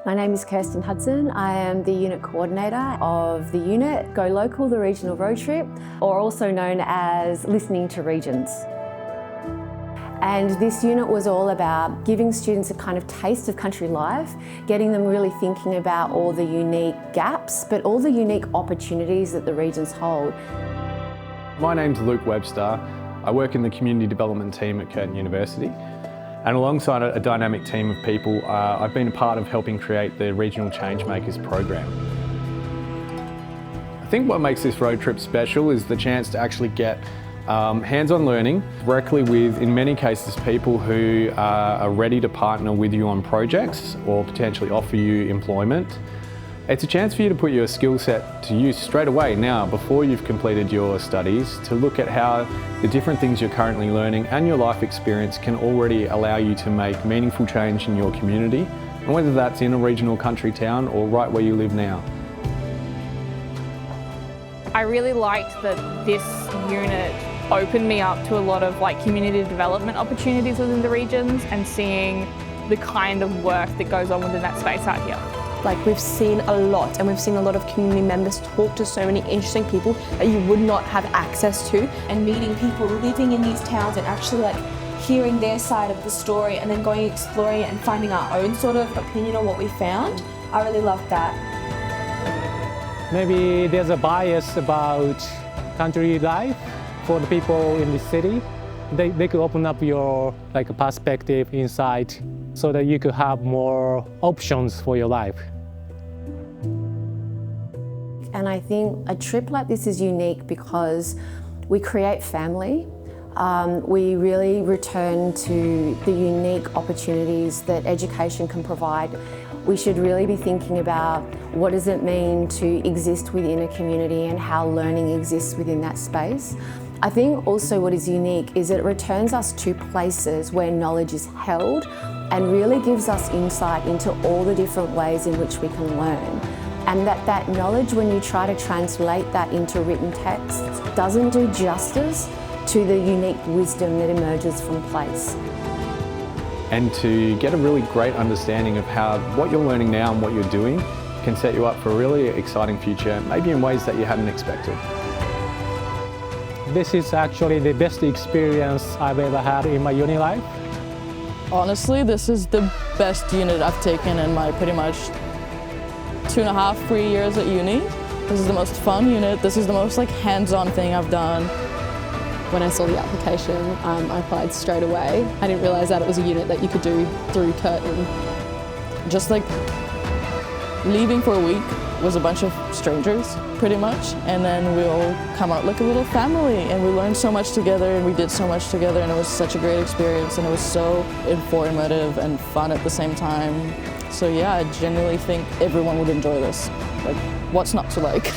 My name is Kirsten Hudson. I am the unit coordinator of the unit Go Local, the regional road trip, or also known as Listening to Regions. And this unit was all about giving students a kind of taste of country life, getting them really thinking about all the unique gaps, but all the unique opportunities that the regions hold. My name's Luke Webster. I work in the community development team at Curtin University. And alongside a dynamic team of people, I've been a part of helping create the Regional Changemakers program. I think what makes this road trip special is the chance to actually get hands-on learning directly with, in many cases, people who are ready to partner with you on projects or potentially offer you employment. It's a chance for you to put your skill set to use straight away now, before you've completed your studies, to look at how the different things you're currently learning and your life experience can already allow you to make meaningful change in your community, and whether that's in a regional country town or right where you live now. I really liked that this unit opened me up to a lot of community development opportunities within the regions and seeing the kind of work that goes on within that space out here. We've seen a lot, and we've seen a lot of community members talk to so many interesting people that you would not have access to. And meeting people living in these towns and actually hearing their side of the story and then going exploring it and finding our own sort of opinion on what we found. I really loved that. Maybe there's a bias about country life for the people in the city. They could open up your perspective, insight, so that you could have more options for your life. And I think a trip like this is unique because we create family. We really return to the unique opportunities that education can provide. We should really be thinking about what does it mean to exist within a community and how learning exists within that space. I think also what is unique is it returns us to places where knowledge is held and really gives us insight into all the different ways in which we can learn. And that knowledge, when you try to translate that into written texts, doesn't do justice to the unique wisdom that emerges from place. And to get a really great understanding of how what you're learning now and what you're doing can set you up for a really exciting future, maybe in ways that you hadn't expected. This is actually the best experience I've ever had in my uni life. Honestly, this is the best unit I've taken in my pretty much 2.5, 3 years at uni. This is the most fun unit. This is the most hands-on thing I've done. When I saw the application, I applied straight away. I didn't realise that it was a unit that you could do through Curtin. Just leaving for a week was a bunch of strangers, pretty much, and then we all come out like a little family, and we learned so much together, and we did so much together, and it was such a great experience, and it was so informative and fun at the same time. So yeah, I genuinely think everyone would enjoy this. What's not to like?